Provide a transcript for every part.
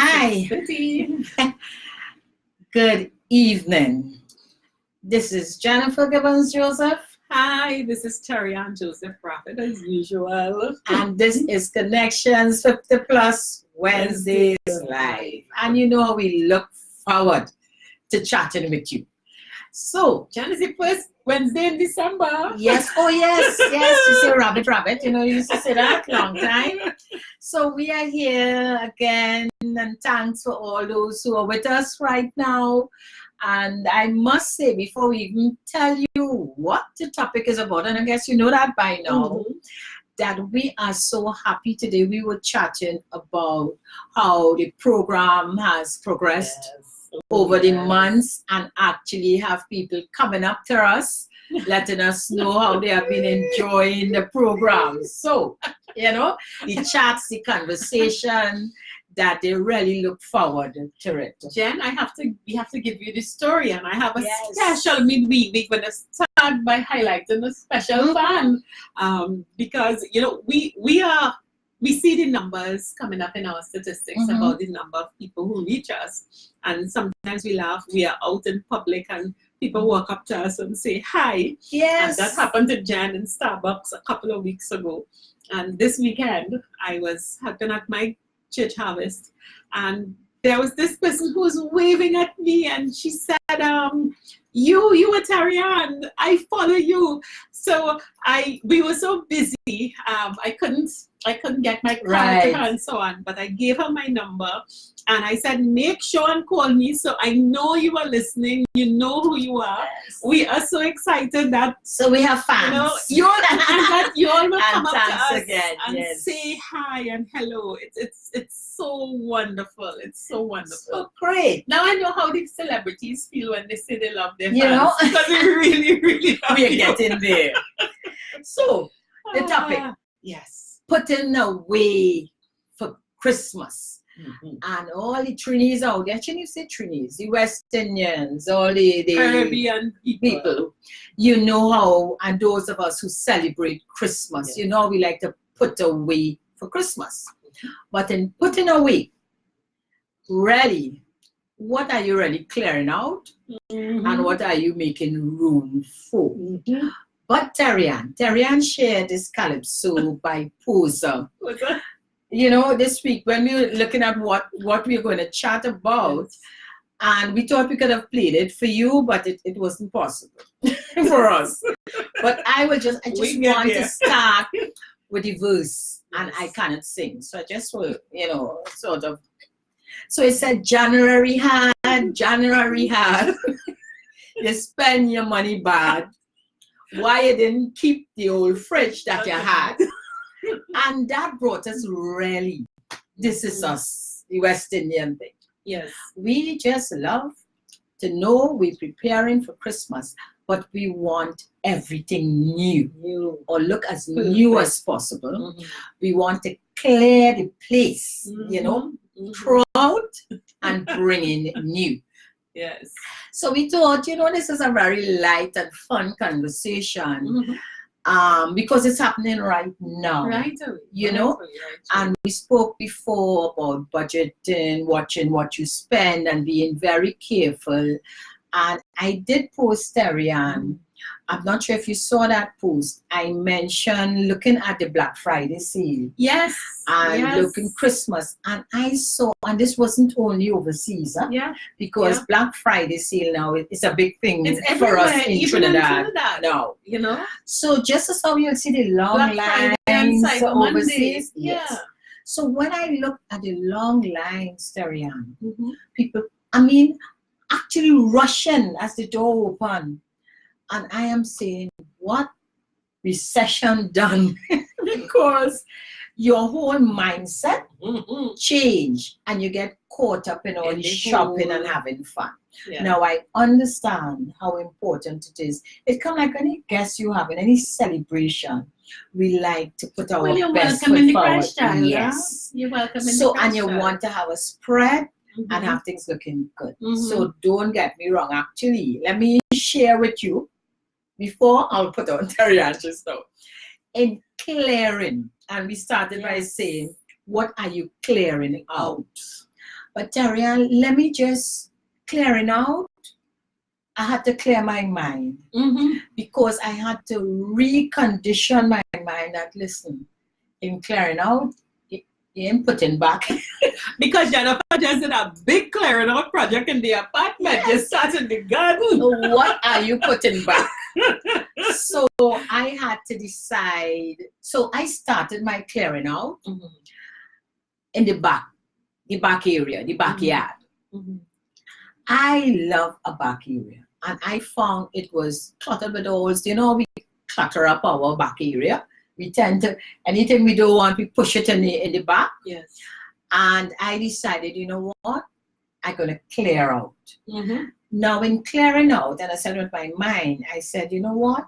Hi. Good evening. This is Jennifer Gibbons Joseph. Hi, this is Terri-ann Joseph Prophet as usual. And this is Connections 50 Plus Wednesdays Live. And you know how we look forward to chatting with you. So, Jan, is the first Wednesday in December? Yes, oh yes, you say rabbit, you know, you used to say that long time. So we are here again, and thanks for all those who are with us right now. And I must say, before we even tell you what the topic is about, and I guess you know that by now, that we are so happy today. We were chatting about how the program has progressed over the months, and actually have people coming up to us, letting us know how they have been enjoying the program. So, you know, the chats, the conversation, that they really look forward to it. Jen, we have to give you the story, and I have a special midweek. We're going to start by highlighting a special fan, because you know we see the numbers coming up in our statistics about the number of people who reach us, and sometimes we laugh. We are out in public and people walk up to us and say hi. Yes, and that happened to Jen in Starbucks a couple of weeks ago. And this weekend I was helping at my church harvest, and there was this person who was waving at me, and she said, you were Terri-ann, I follow you. So we were so busy, I couldn't get my card to her and so on, but I gave her my number and I said, make sure and call me, so I know you are listening, you know who you are. We are so excited that we have fans. You know, you all will come up to us again, and say hi and hello. It's so wonderful. It's so wonderful. So great. Now I know how the celebrities feel when they say they love their fans. Because we really love we are getting there. So the topic, putting away for Christmas. And all the Trinis out there, can you say Trinis? The West Indians, all the Caribbean people. You know how, and those of us who celebrate Christmas, you know, we like to put away for Christmas. But in putting away, really, what are you really clearing out? And what are you making room for? But Terri-ann shared this calypso by Poser. You know, this week when we were looking at what we're going to chat about, and we thought we could have played it for you, but it wasn't possible for us. But I just want to start with the verse, and I cannot sing, so I just will, you know, sort of. So it said, January hard, you spend your money bad. Why you didn't keep the old fridge that you had? And that brought us really, this is us, the West Indian thing. Yes. We just love to know we're preparing for Christmas, but we want everything new or look as new as possible. We want to clear the place, you know, throw out and bring in new. Yes. So we thought, you know, this is a very light and fun conversation. Because it's happening right now, you know, and we spoke before about budgeting, watching what you spend and being very careful. And I did post, Terri-ann, I'm not sure if you saw that post. I mentioned looking at the Black Friday sale. Yes. And looking Christmas. And I saw, and this wasn't only overseas, because Black Friday sale now is a big thing for us in Trinidad now. You know? So just as how you'll see the long lines overseas. So when I looked at the long lines, Terri-ann, people, I mean, actually rushing as the door opened. And I am saying, what recession done? Because your whole mindset change and you get caught up in all the shopping and having fun. Now I understand how important it is. It's kind of like any guest you have in any celebration. We like to put our best foot forward. Yes. You're welcome. So, and you want to have a spread and have things looking good. So don't get me wrong. Actually, let me share with you before I'll put on Terri-ann just now. In clearing, and we started by saying, what are you clearing out? But Terri-ann, let me just clearing out. I had to clear my mind because I had to recondition my mind that, listen, in clearing out, you ain't putting back. Because Jennifer just did a big clearing out project in the apartment. Yes. Just started the garden. What are you putting back? So I had to decide. So I started my clearing out in the back area, the backyard. I love a back area, and I found it was cluttered with holes. You know, we clutter up our back area. We tend to, anything we don't want, we push it in the back. Yes. And I decided, you know what? I'm going to clear out. Now, in clearing out, and I said with my mind, I said, you know what?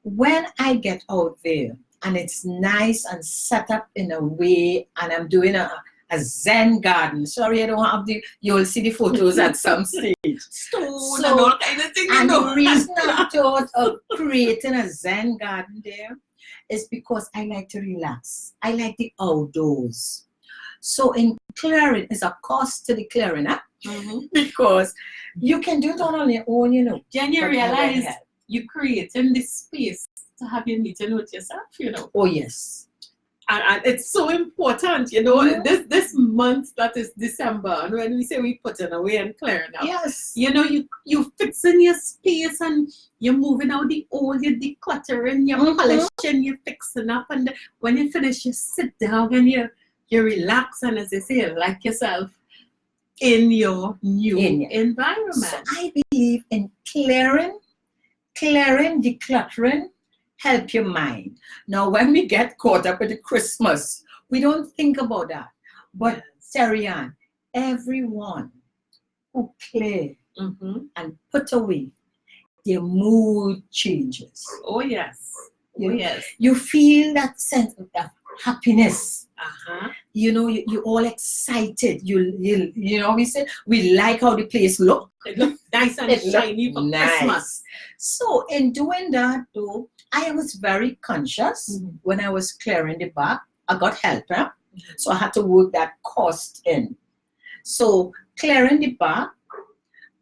When I get out there and it's nice and set up in a way, and I'm doing a Zen garden. Sorry, I don't have you'll see the photos at some stage. Stone and all kind of things. And the reason I thought of creating a Zen garden there is because I like to relax. I like the outdoors. So in clearing, it's a cost to the clearing, because you can do it all on your own, you know. Then you realize you're creating this space to have your meeting with yourself, you know. Oh, yes. And it's so important, you know, this month that is December, and when we say we put it away and clearing out, yes, you know, you fixing your space and you're moving out the old, you're decluttering, you're polishing, you're fixing up, and when you finish, you sit down and you relax, and as they say, like yourself in your new environment. So I believe in clearing, decluttering, help your mind. Now, when we get caught up with the Christmas, we don't think about that. But Terri-ann, everyone who clear and put away, their mood changes. Oh yes. You feel that sense of happiness. You know, you're all excited. You know, we like how the place look. It looks nice and shiny for Christmas. So in doing that, though, I was very conscious when I was clearing the back. I got help, so I had to work that cost in. So clearing the back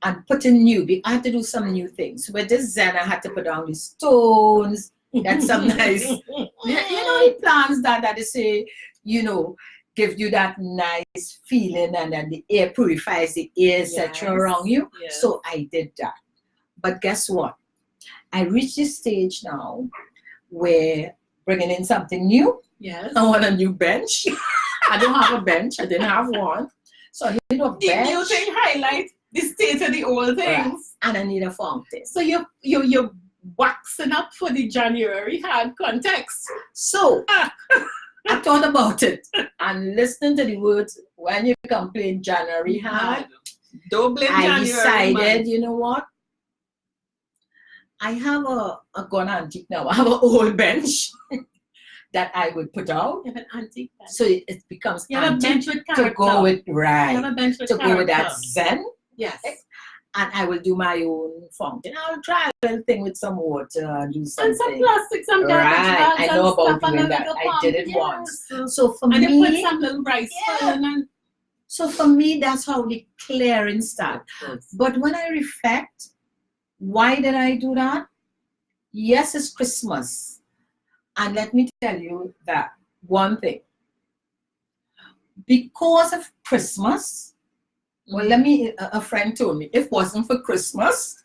and putting I had to do some new things. With this Zen, I had to put down the stones. That's some nice, you know, the plants that they say, you know, give you that nice feeling, and then the air purifies the air, etc. around you. Yes. So I did that. But guess what? I reached this stage now where bringing in something new. Yes. I want a new bench. I don't have a bench. I didn't have one. So I need a bench. The new thing highlight the state of the old things. Right. And I need a fountain. So you're waxing up for the January hard context. So I thought about it and listening to the words, when you complain January hard, don't blame January. I decided, you know what? I have a gone antique now. I have an old bench that I would put out. You have an antique bench. So it becomes antique to go with You have a bench with go with that Zen. Yes. And I will do my own fountain. I'll try a little thing with some water, do something. And some plastic, some garbage bags. I know about doing that. I did it once. So for and me, you put some little rice and so for me, that's how the clearing started. Yes. But when I reflect, why did I do that? Yes, it's Christmas. And let me tell you that one thing. Because of Christmas, well, a friend told me, if it wasn't for Christmas,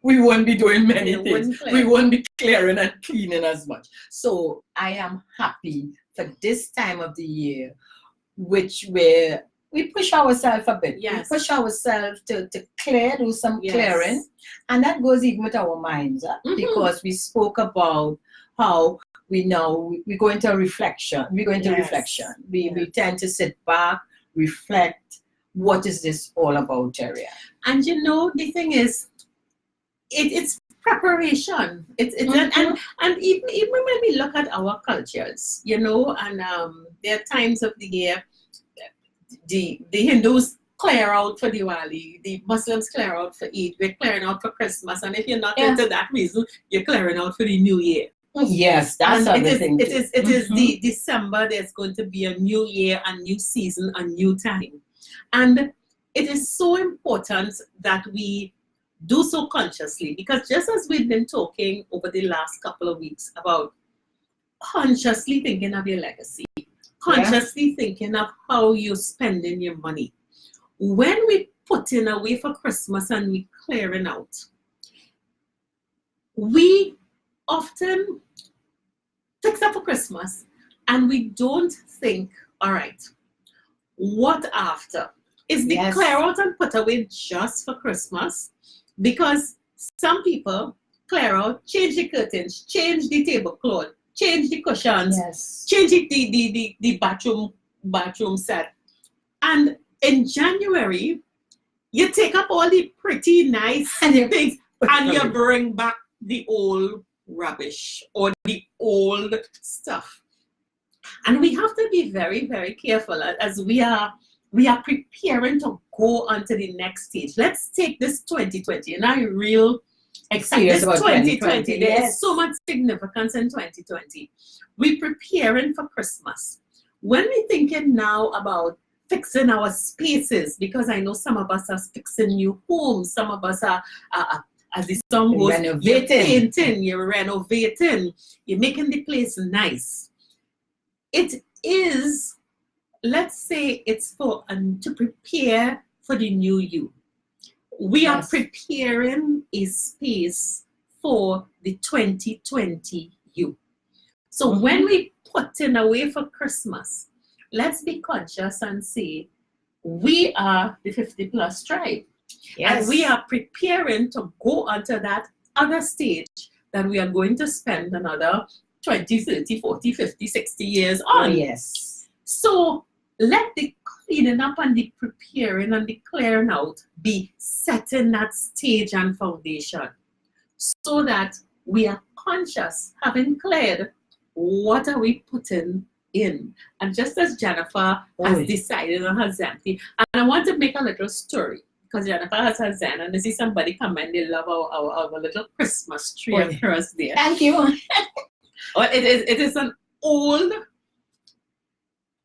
we wouldn't be doing many things. We wouldn't be clearing and cleaning as much. So I am happy for this time of the year, where we push ourselves a bit. Yes. We push ourselves to clear, do some clearing. And that goes even with our minds, because we spoke about how we go into reflection. We go into reflection. We tend to sit back, reflect. What is this all about, Terri-ann? And you know, the thing is, it's preparation. It's and even when we look at our cultures, you know, and there are times of the year, the Hindus clear out for Diwali, the Muslims clear out for Eid, we're clearing out for Christmas, and if you're not into that reason, you're clearing out for the New Year. Yes, that's another thing. It is the December. There's going to be a new year, a new season, a new time. And it is so important that we do so consciously, because just as we've been talking over the last couple of weeks about consciously thinking of your legacy, consciously thinking of how you're spending your money. When we put in away for Christmas and we clearing out, we often fix up for Christmas and we don't think, all right, what after? Is the clear out and put away just for Christmas? Because some people clear out, change the curtains, change the tablecloth, change the cushions, change the bathroom set. And in January, you take up all the pretty nice things and you bring back the old rubbish or the old stuff. And we have to be very, very careful as we are preparing to go on to the next stage. Let's take this 2020, and I'm real excited. This 2020, there is so much significance in 2020. We're preparing for Christmas. When we're thinking now about fixing our spaces, because I know some of us are fixing new homes, some of us are as the song goes, you're painting, you're renovating, you're making the place nice. It is, let's say it's for to prepare for the new you. We are preparing a space for the 2020 you. So when we put in away for Christmas, let's be conscious and say, we are the 50 plus tribe. And we are preparing to go onto that other stage that we are going to spend another 20, 30, 40, 50, 60 years on. So let the cleaning up and the preparing and the clearing out be setting that stage and foundation so that we are conscious, having cleared, what are we putting in? And just as Jennifer has decided on her Zen, and I want to make a little story, because Jennifer has her Zen, and I see somebody come and they love our little Christmas tree across there. Thank you. It is an old,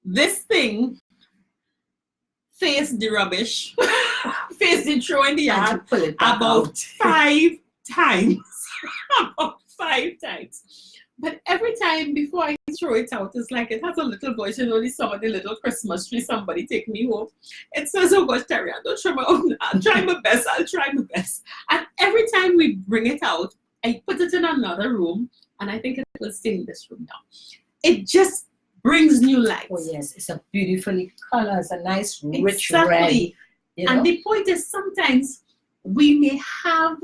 this thing faced the rubbish, faced the throw in the yard about 5 times. About 5 times. But every time before I throw it out, it's like it has a little voice, you know, some of the little Christmas tree, somebody take me home. It says, oh gosh, Terri-ann, don't try my own. I'll try my best, I'll try my best. And every time we bring it out, I put it in another room, and I think it will stay in this room now. It just brings new life. Oh yes, it's a beautifully color, it's a nice rich red. You know? And the point is, sometimes we may have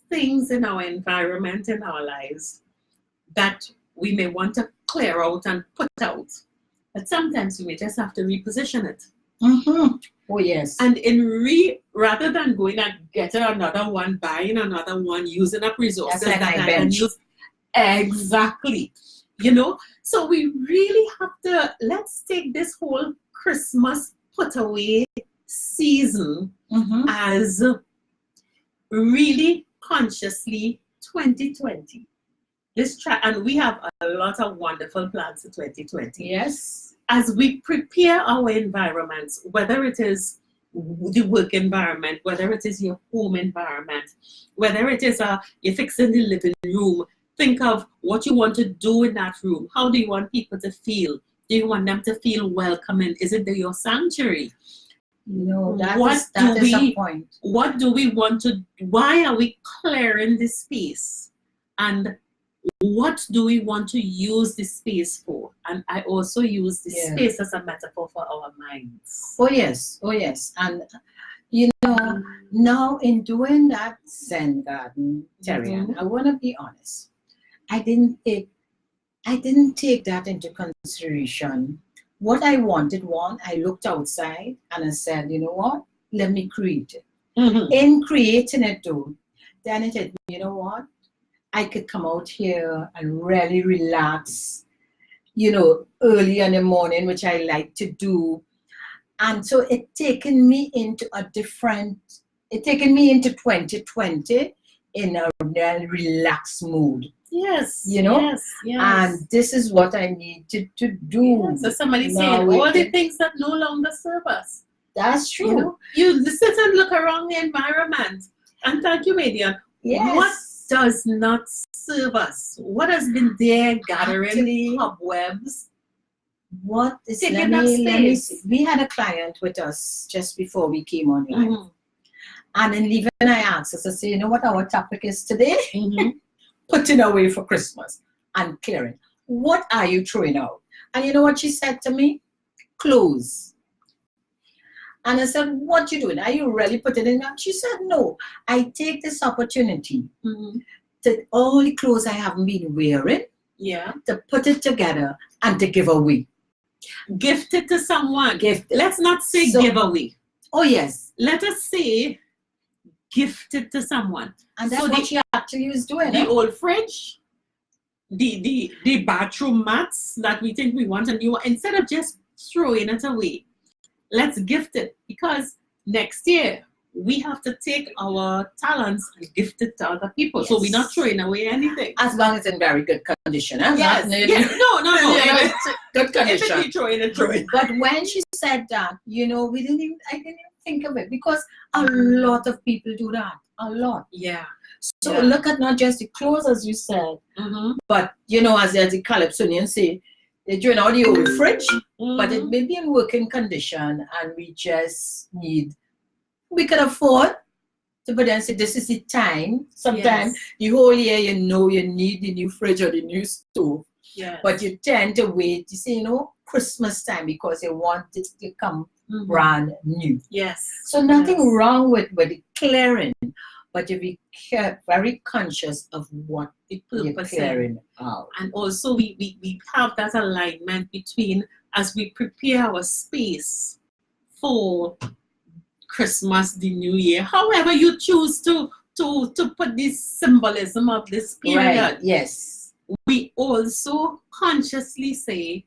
things in our environment, in our lives, that we may want to clear out and put out. But sometimes we may just have to reposition it. Oh yes. And rather than going and getting another one, buying another one, using up resources that I can use. Exactly. You know, so we really have to, let's take this whole Christmas put away season as really consciously 2020. Let's try, and we have a lot of wonderful plans for 2020. Yes. As we prepare our environments, whether it is the work environment, whether it is your home environment, whether it is you're fixing the living room, think of what you want to do in that room. How do you want people to feel? Do you want them to feel welcoming? Is it your sanctuary? No, that is a point. What do we want to, why are we clearing the space? And what do we want to use the space for? And I also use the space as a metaphor for our minds. Oh yes, oh yes. And you know, now in doing that Zen garden, Terri-ann, I want to be honest. I didn't take that into consideration. What I wanted, I looked outside and I said, you know what? Let me create it. In creating it though, then it hit me, you know what? I could come out here and really relax, you know, early in the morning, which I like to do. And so it taken me into 2020 in a really relaxed mood. Yes. You know? Yes. And this is what I needed to do. So somebody saying all the things that no longer serve us. That's true. You know, you sit and look around the environment. And thank you, Median. Yes. What does not serve us? What has been there gathering Actually, cobwebs? what is Taking let up me space. see. We had a client with us just before we came online. Mhm. And then even I asked us, I said, you know what our topic is today? Mhm. Putting away for Christmas and clearing. What are you throwing out? And you know what she said to me? Clothes. And I said, what you doing? Are you really putting it in? And she said, no. I take this opportunity Mhm. to all the clothes I haven't been wearing, Yeah. to put it together and to give away. Gift it to someone. Gift it. Let's not say So- give away. Oh, yes. Let us say gift it to someone. And that's So what she actually is doing. The old fridge, the bathroom mats that we think we want, and instead of just throwing it away, let's gift it, because next year we have to take our talents and gift it to other people. So we're not Yes. throwing away anything. As long as it's in very good condition. Huh? Yes. Not- Yes. No. You know, it's good If condition. it be throwing it, throw it. But when she said that, you know, I didn't even think of it, because a lot of people do that. A lot. Yeah. So Yeah. look at not just the clothes, as you said, Mm-hmm. but, you know, as the Calypsonians say, they're doing all the old fridge, but it may be in working condition, and we just need, we can afford to put and say, this is the time. Sometimes the whole year, you know, you need the new fridge or the new stove, Yes. but you tend to wait, you say, you know, Christmas time, because you want it to come Mhm. brand new. Yes. So nothing Yes. wrong with the clearing, but you be very conscious of what The you're purpose. clearing out. And also we have that alignment between, as we prepare our space for Christmas, the New Year, however you choose to put this symbolism of this period. Right, yes. We also consciously say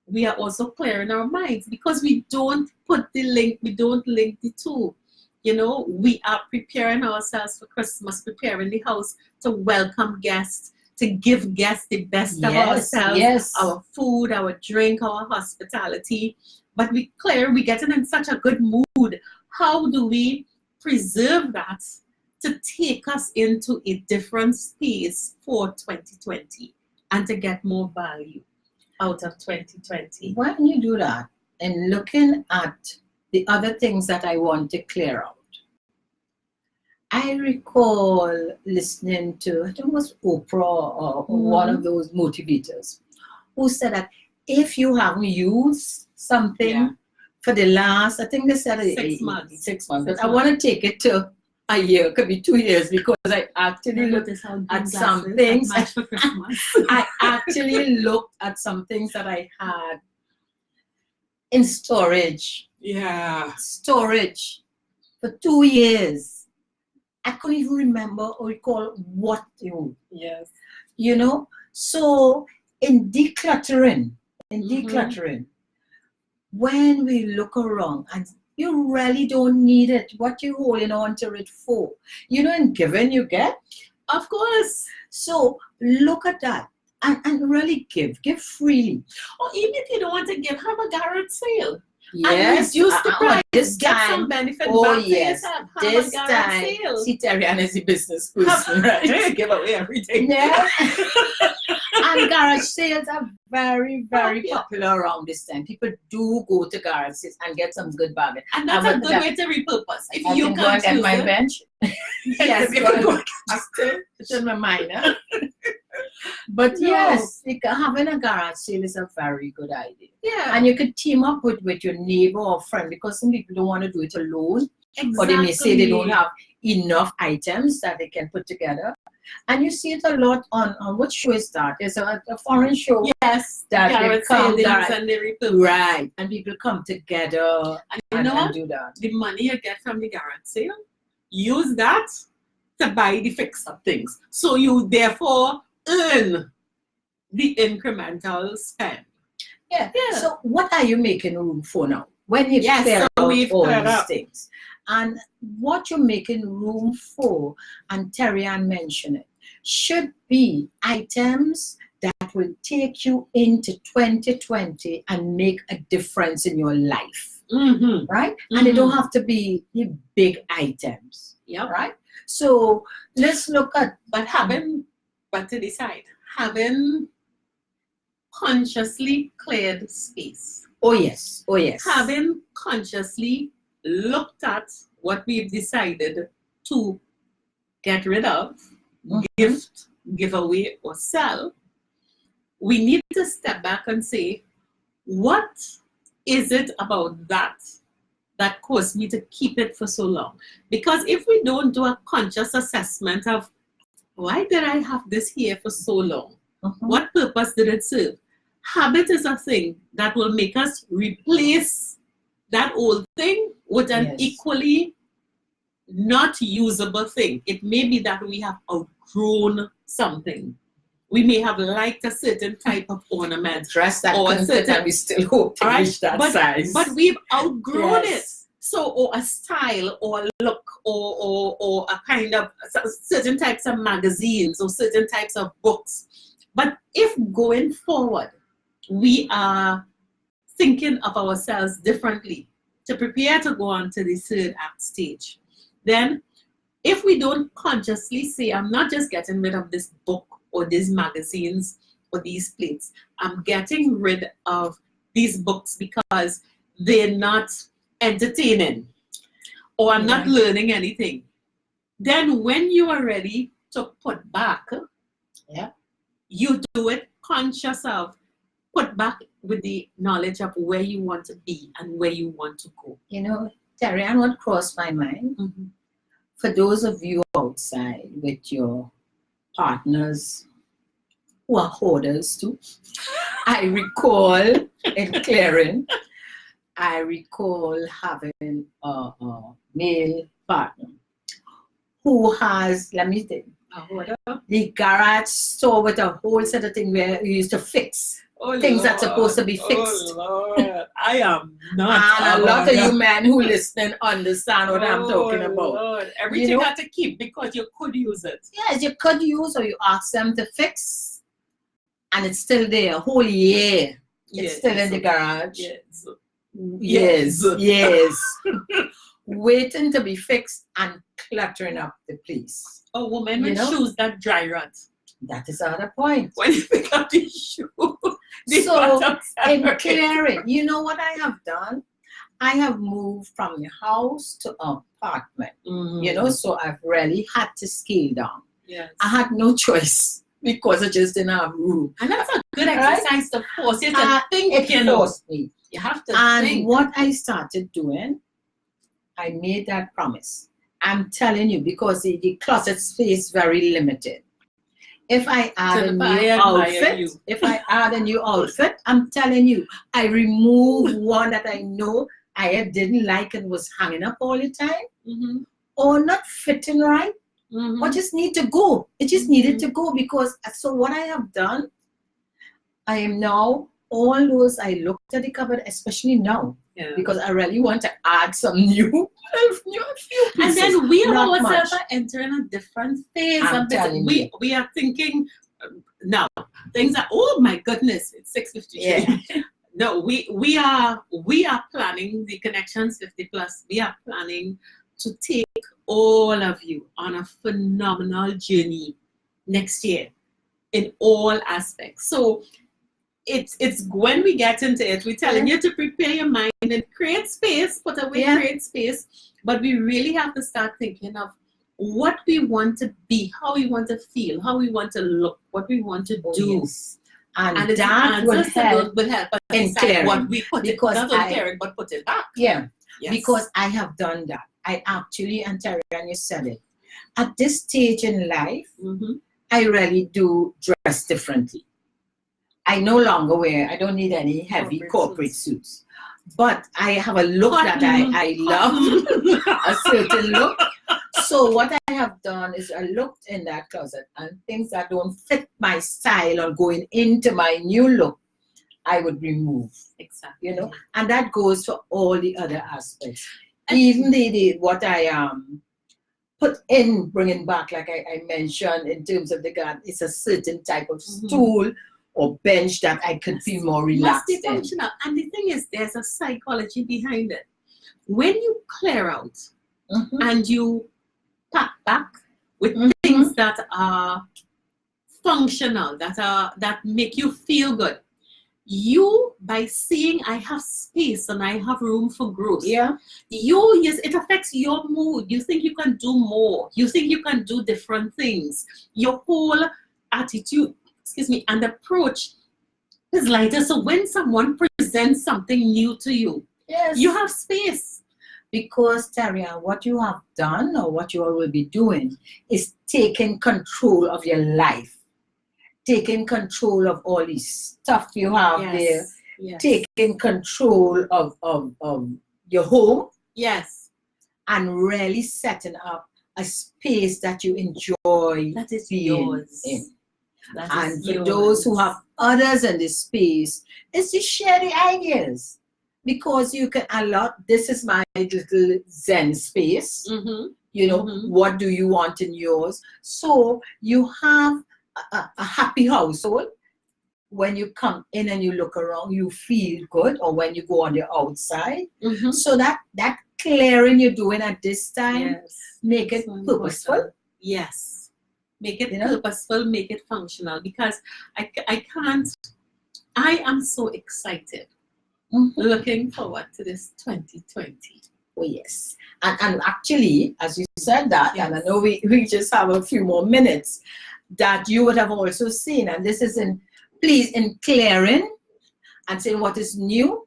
we are also clearing our minds, because we don't link the two. You know, we are preparing ourselves for Christmas, preparing the house to welcome guests, to give guests the best of ourselves, yes. our food, our drink, our hospitality. But we getting in such a good mood. How do we preserve that to take us into a different space for 2020 and to get more value out of 2020? When you do that, and looking at the other things that I want to clear out, I recall listening to, I think it was Oprah or one of those motivators, who said that if you haven't used something for the last, I think they said 6 months. 6 months, but I want to take it to a year, could be 2 years, because I actually looked at some things. For Christmas. I actually looked at some things that I had in storage for 2 years. I couldn't even remember or recall what they were. Yes. You know, so in decluttering, when we look around and you really don't need it, what you holding on to it for? You know, in giving you get. Of course. So look at that and really give freely. Or even if you don't want to give, have a garage sale. Yes, and reduce the price. This Get time, some benefit oh back yes, to yourself. Have this a garage time, sale. see, Terri-ann is the business person, right? Give away everything. Yeah. And garage sales are very, very Popular. popular around this time. People do go to garage sales and get some good bargain. And that's a good way to repurpose. If I you can go and can't get my use it, bench. yes, you can go. It's in my mind. Huh? But No. yes, having a garage sale is a very good idea. Yeah. And you could team up with your neighbor or friend, because some people don't want to do it alone. Exactly. Or they may say they don't have enough items that they can put together. And you see it a lot on what show is that? There's a foreign show. Yes. That Garage they come, sales and they repurpose. right, and people come together And you and, know and what? do that. The money you get from the garage sale, use that to buy the fix-up things. So you therefore earn the incremental spend. Yeah. Yeah. So what are you making room for now? When you Yes, clear so out we've all cleared these up. things. And what you're making room for, and Terri-ann mentioned it, should be items that will take you into 2020 and make a difference in your life. right? And they don't have to be the big items, right? So let's look at, but to decide, having consciously cleared space. Oh yes. Having consciously looked at what we've decided to get rid of, gift, give away, or sell, we need to step back and say, what is it about that caused me to keep it for so long? Because if we don't do a conscious assessment of why did I have this here for so long? What purpose did it serve? Habit is a thing that will make us replace that old thing with an equally not usable thing. It may be that we have outgrown something. We may have liked a certain type of ornament. Dress that or certain, we still hope to reach that size. But we've outgrown it. So, or a style, or a look, or a kind of certain types of magazines, or certain types of books. But if going forward, we are thinking of ourselves differently to prepare to go on to the third act stage, then if we don't consciously say, I'm not just getting rid of this book or these magazines or these plates, I'm getting rid of these books because they're not entertaining or I'm not learning anything, then when you are ready to put back, you do it conscious of put back with the knowledge of where you want to be and where you want to go. You know, Terri-ann, what crossed my mind, for those of you outside with your partners who are hoarders too, I recall in clearing, I recall having a male partner who has, let me think, the garage store with a whole set of things where you used to fix things that are supposed to be fixed. Oh, Lord. I am not. And a lot of you men who listen understand what I'm talking about. Lord. Everything you had to keep because you could use it. Yes, you could use, or you ask them to fix, and it's still there a whole year. It's still in the garage. Yes. Waiting to be fixed and cluttering up the place. A woman with shoes that dry rot. That is another point. When you pick up the shoe, so in clearing, you know what I have done? I have moved from the house to an apartment. You know, so I've really had to scale down. Yes. I had no choice because I just didn't have room. And that's a good exercise to force you to think. It forced me. You have to think. And what I started doing, I made that promise. I'm telling you, because the closet space is very limited. If I add a new outfit, I'm telling you, I remove one that I know I didn't like and was hanging up all the time, or not fitting right, or just need to go. It just needed to go because, so what I have done, I am now, all those, I looked at the cupboard, especially now, because I really want to add some new pieces. And then we ourselves are entering a different phase of this. We are thinking now, things are, oh my goodness, it's 6:53. No, we are planning the Connections 50 Plus. We are planning to take all of you on a phenomenal journey next year in all aspects. So it's when we get into it, we're telling you to prepare your mind and create space, put away, create space. But we really have to start thinking of what we want to be, how we want to feel, how we want to look, what we want to do. Yes. And that will help in clearing. What we put because it, not clearing, but put it back. Yeah, because I have done that. I actually, and Terri-ann, you said it, at this stage in life, I really do dress differently. I no longer I don't need any heavy corporate suits. But I have a look that I love, a certain look. So what I have done is I looked in that closet and things that don't fit my style or going into my new look, I would remove. Exactly. You know, and that goes for all the other aspects. Even what I put in, bringing back, like I mentioned in terms of the garden, it's a certain type of stool or bench that I could feel more relaxed Must be in. functional. And the thing is, there's a psychology behind it. When you clear out and you pack back with things that are functional, that make you feel good, you, by seeing I have space and I have room for growth, yes, it affects your mood. You think you can do more. You think you can do different things. Your whole attitude, and approach is lighter. So when someone presents something new to you, yes, you have space. Because, Terri-ann, what you have done or what you will be doing is taking control of your life. Taking control of all this stuff you have there, taking control of your home, and really setting up a space that you enjoy that is being yours. in. That and is for yours. Those who have others in this space, is to share the ideas, because you can this is my little Zen space. You know, what do you want in yours? So you have a happy household. When you come in and you look around, you feel good, or when you go on the outside. So that clearing you're doing at this time, make it purposeful. Yes, make it purposeful, make it functional, because I am so excited, looking forward to this 2020. Oh yes, and actually, as you said that, and I know we just have a few more minutes, that you would have also seen, and this is in clearing and saying what is new,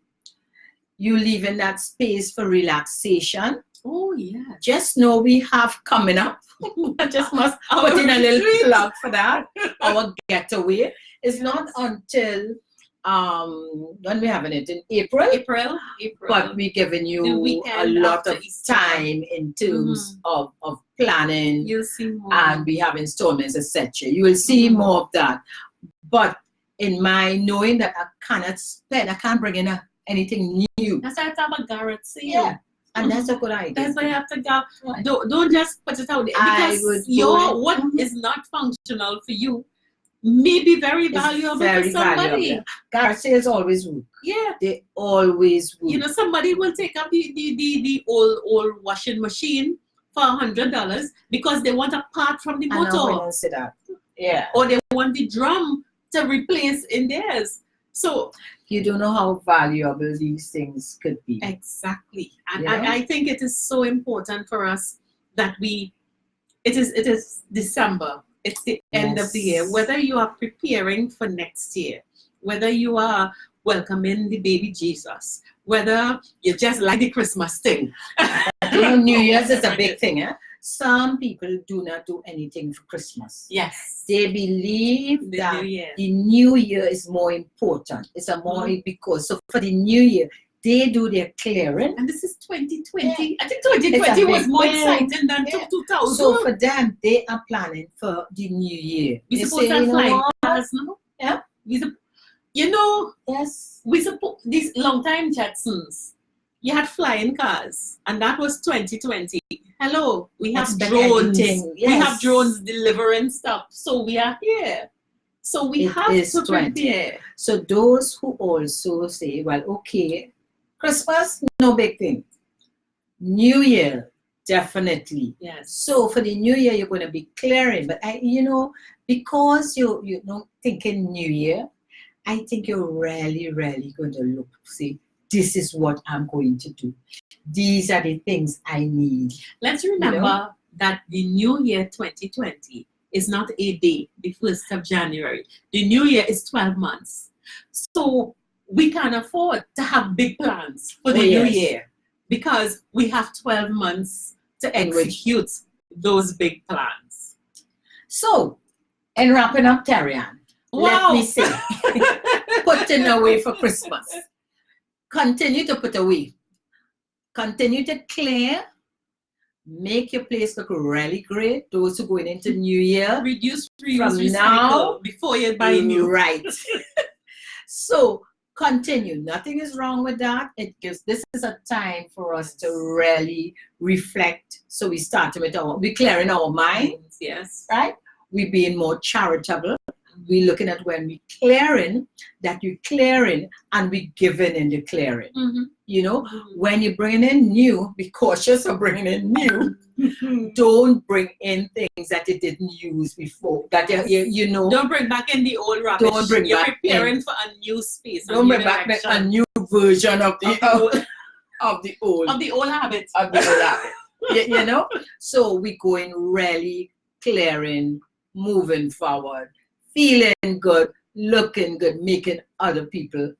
you leaving that space for relaxation. Oh yeah. Just know we have coming up. I just must put in a little plug for that. Our getaway is not until when we're having it in April. But we're giving you a lot of time in terms of planning. You'll see more. And we have installments, etc. You will see more of that. But in my knowing that I can't bring in anything new. That's why I have to have a garage sale. Yeah. And that's a good idea. That's why you have to go. Don't just put it out there, because what is not functional for you may be very valuable for somebody. Garage sales always work. Yeah, they always work. You know, somebody will take up the old washing machine for $100 because they want a part from the motor. I don't say that. Yeah. Or they want the drum to replace in theirs. So you don't know how valuable these things could be. Exactly. And I think it is so important for us that it is December. It's the end of the year. Whether you are preparing for next year, whether you are welcoming the baby Jesus, whether you just like the Christmas thing. New Year's is a big thing. Some people do not do anything for Christmas. Yes. They believe that the New Year is more important. It's because so for the New Year, they do their clearing. And this is 2020. Yeah. I think 2020 was more exciting than 2000. So for them, they are planning for the New Year. We suppose to fly cars, no? Yeah. Yes. We suppose these long time Jetsons. You had flying cars, and that was 2020. Hello, we have drones. Yes. We have drones delivering stuff. So we are here. So we have to prepare. So those who also say, well, okay, Christmas, no big thing. New Year, definitely. Yes. So for the New Year, you're going to be clearing. But because you're not thinking New Year, I think you're really, really going to look, see, this is what I'm going to do. These are the things I need. Let's remember that the New Year 2020 is not a day, the 1st of January. The New Year is 12 months. So we can afford to have big plans for the New Year because we have 12 months to execute those big plans. So, in wrapping up, Terri-ann, let me say, putting away for Christmas. Continue to put away. Continue to clear. Make your place look really great. Those who are going into New Year. Reduce, reuse, from recycle now before you buy new. Right. So continue. Nothing is wrong with that. This is a time for us to really reflect. So we clearing our minds. Yes. Right? We being more charitable. we're looking at when we clearing, that you're clearing and we giving in the clearing. You know, when you're bringing in new, be cautious of bringing in new. Don't bring in things that you didn't use before. That you know. Don't bring back in the old rubbish. Don't bring You're back preparing for a new space. Don't bring back a new version of the old. Of the old habit. Of the old habit. You know? So we're going really clearing, moving forward, feeling good, looking good, making other people's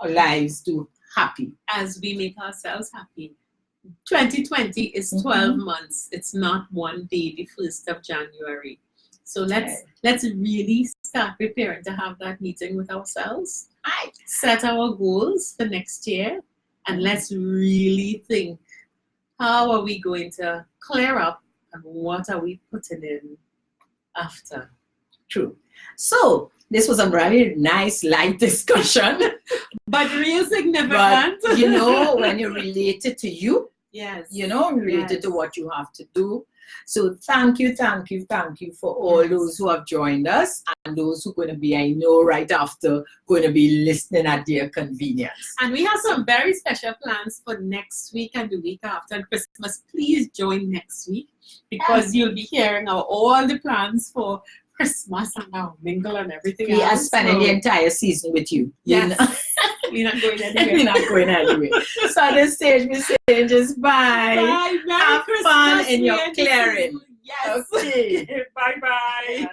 lives too happy. As we make ourselves happy. 2020 is 12 months. It's not one day, the 1st of January. So let's really start preparing to have that meeting with ourselves. Set our goals for next year. And let's really think, how are we going to clear up and what are we putting in after? True. So this was a really nice, light discussion. But real significant. But, you know, when you relate it to you, yes, you know, related to what you have to do. So thank you for all those who have joined us and those who are going to be, I know, right after, going to be listening at their convenience. And we have some very special plans for next week and the week after and Christmas. Please join next week because you'll be hearing all the plans for Christmas and our mingle and everything else. We are spending the entire season with you. Yes. We're not going anywhere. We're not going anywhere. So at this stage, we say just bye. Bye. Have fun in your clearing. Yes. Okay. Bye-bye. Bye.